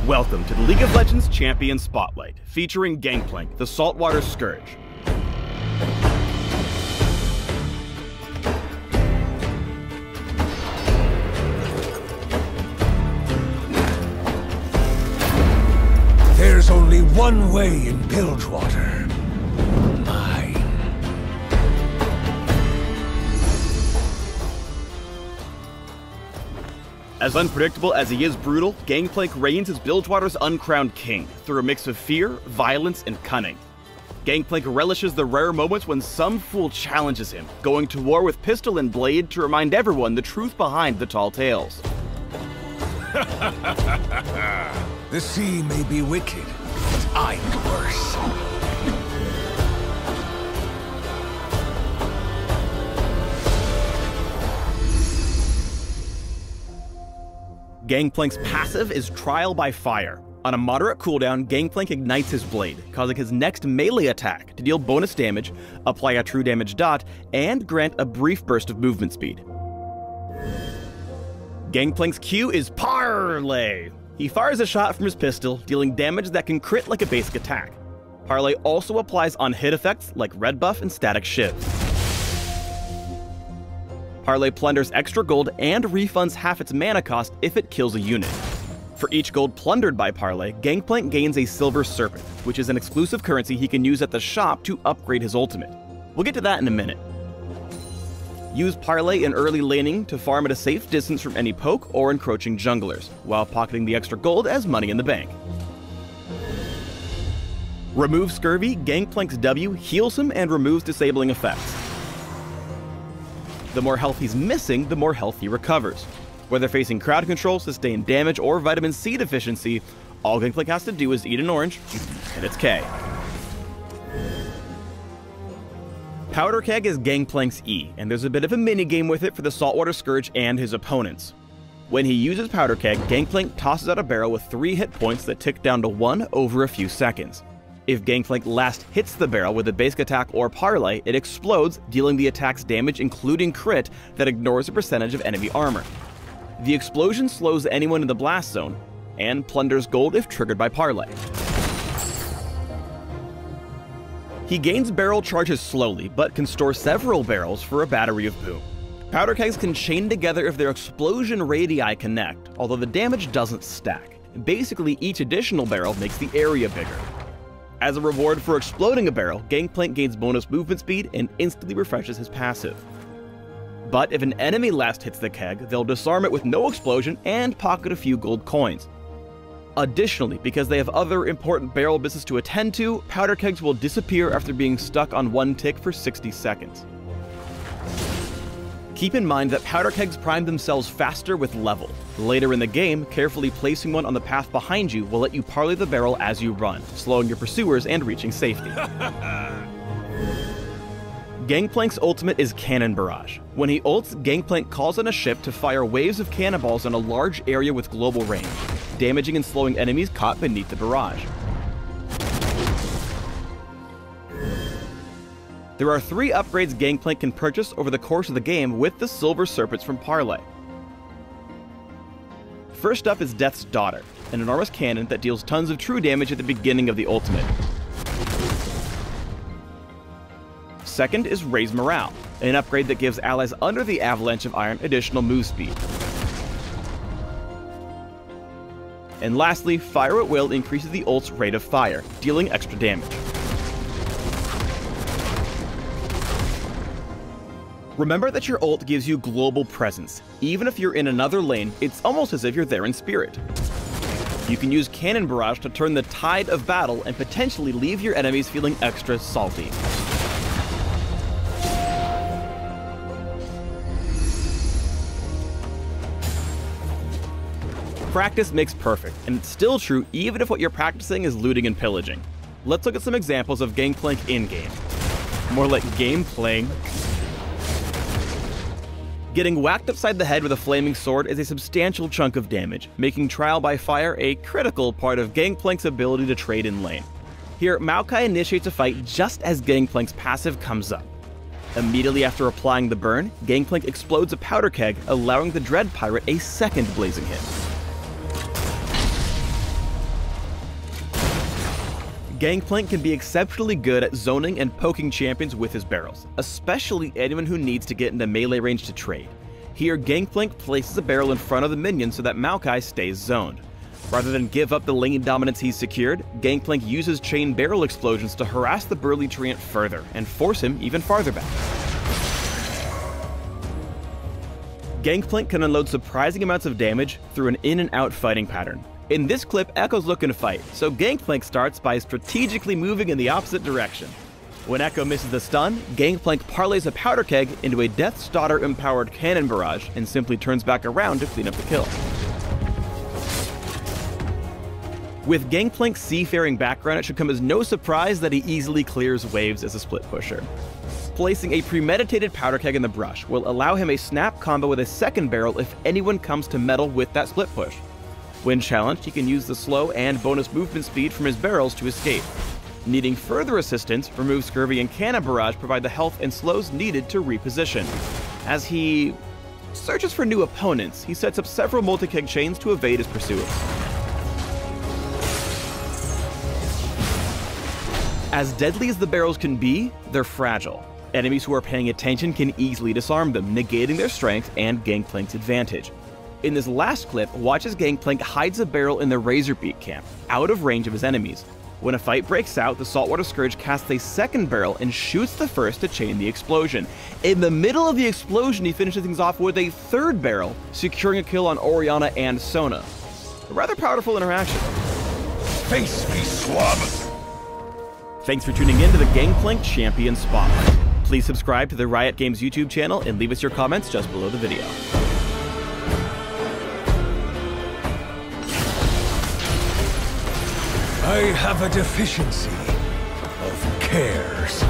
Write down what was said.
Welcome to the League of Legends Champion Spotlight, featuring Gangplank, the Saltwater Scourge. There's only one way in Bilgewater. Mine. As unpredictable as he is brutal, Gangplank reigns as Bilgewater's uncrowned king, through a mix of fear, violence, and cunning. Gangplank relishes the rare moments when some fool challenges him, going to war with pistol and blade to remind everyone the truth behind the tall tales. The sea may be wicked, but I'm worse. Gangplank's passive is Trial by Fire. On a moderate cooldown, Gangplank ignites his blade, causing his next melee attack to deal bonus damage, apply a true damage dot, and grant a brief burst of movement speed. Gangplank's Q is Parlay. He fires a shot from his pistol, dealing damage that can crit like a basic attack. Parlay also applies on-hit effects like Red Buff and Static Shiv. Parlay plunders extra gold and refunds half its mana cost if it kills a unit. For each gold plundered by Parlay, Gangplank gains a Silver Serpent, which is an exclusive currency he can use at the shop to upgrade his ultimate. We'll get to that in a minute. Use Parlay in early laning to farm at a safe distance from any poke or encroaching junglers, while pocketing the extra gold as money in the bank. Remove Scurvy, Gangplank's W heals him and removes disabling effects. The more health he's missing, the more health he recovers. Whether facing crowd control, sustained damage, or vitamin C deficiency, all Gangplank has to do is eat an orange, and it's K. Powder Keg is Gangplank's E, and there's a bit of a mini-game with it for the Saltwater Scourge and his opponents. When he uses Powder Keg, Gangplank tosses out a barrel with 3 hit points that tick down to 1 over a few seconds. If Gangplank last hits the barrel with a basic attack or parlay, it explodes, dealing the attack's damage including crit that ignores a percentage of enemy armor. The explosion slows anyone in the blast zone, and plunders gold if triggered by parlay. He gains barrel charges slowly, but can store several barrels for a battery of boom. Powder kegs can chain together if their explosion radii connect, although the damage doesn't stack. Basically, each additional barrel makes the area bigger. As a reward for exploding a barrel, Gangplank gains bonus movement speed and instantly refreshes his passive. But if an enemy last hits the keg, they'll disarm it with no explosion and pocket a few gold coins. Additionally, because they have other important barrel business to attend to, powder kegs will disappear after being stuck on one tick for 60 seconds. Keep in mind that powder kegs prime themselves faster with level. Later in the game, carefully placing one on the path behind you will let you parlay the barrel as you run, slowing your pursuers and reaching safety. Gangplank's ultimate is Cannon Barrage. When he ults, Gangplank calls on a ship to fire waves of cannonballs on a large area with global range, damaging and slowing enemies caught beneath the barrage. There are 3 upgrades Gangplank can purchase over the course of the game with the Silver Serpents from Parlay. First up is Death's Daughter, an enormous cannon that deals tons of true damage at the beginning of the ultimate. Second is Raise Morale, an upgrade that gives allies under the Avalanche of Iron additional move speed. And lastly, Fire at Will increases the ult's rate of fire, dealing extra damage. Remember that your ult gives you global presence. Even if you're in another lane, it's almost as if you're there in spirit. You can use Cannon Barrage to turn the tide of battle and potentially leave your enemies feeling extra salty. Practice makes perfect, and it's still true even if what you're practicing is looting and pillaging. Let's look at some examples of Gangplank in-game. More like game playing. Getting whacked upside the head with a flaming sword is a substantial chunk of damage, making Trial by Fire a critical part of Gangplank's ability to trade in lane. Here, Maokai initiates a fight just as Gangplank's passive comes up. Immediately after applying the burn, Gangplank explodes a powder keg, allowing the Dread Pirate a second blazing hit. Gangplank can be exceptionally good at zoning and poking champions with his barrels, especially anyone who needs to get into melee range to trade. Here, Gangplank places a barrel in front of the minion so that Maokai stays zoned. Rather than give up the lane dominance he's secured, Gangplank uses chain barrel explosions to harass the burly treant further and force him even farther back. Gangplank can unload surprising amounts of damage through an in and out fighting pattern. In this clip, Echo's looking to fight, so Gangplank starts by strategically moving in the opposite direction. When Echo misses the stun, Gangplank parlays a powder keg into a Death's Daughter-empowered cannon barrage and simply turns back around to clean up the kill. With Gangplank's seafaring background, it should come as no surprise that he easily clears waves as a split pusher. Placing a premeditated powder keg in the brush will allow him a snap combo with a second barrel if anyone comes to meddle with that split push. When challenged, he can use the slow and bonus movement speed from his barrels to escape. Needing further assistance, Remove Scurvy and Cannon Barrage provide the health and slows needed to reposition. As he searches for new opponents, he sets up several multi-keg chains to evade his pursuers. As deadly as the barrels can be, they're fragile. Enemies who are paying attention can easily disarm them, negating their strength and Gangplank's advantage. In this last clip, watch as Gangplank hides a barrel in the Razorbeak camp, out of range of his enemies. When a fight breaks out, the Saltwater Scourge casts a second barrel and shoots the first to chain the explosion. In the middle of the explosion, he finishes things off with a third barrel, securing a kill on Oriana and Sona. A rather powerful interaction. Face me, swab! Thanks for tuning in to the Gangplank Champion Spotlight. Please subscribe to the Riot Games YouTube channel and leave us your comments just below the video. I have a deficiency of cares.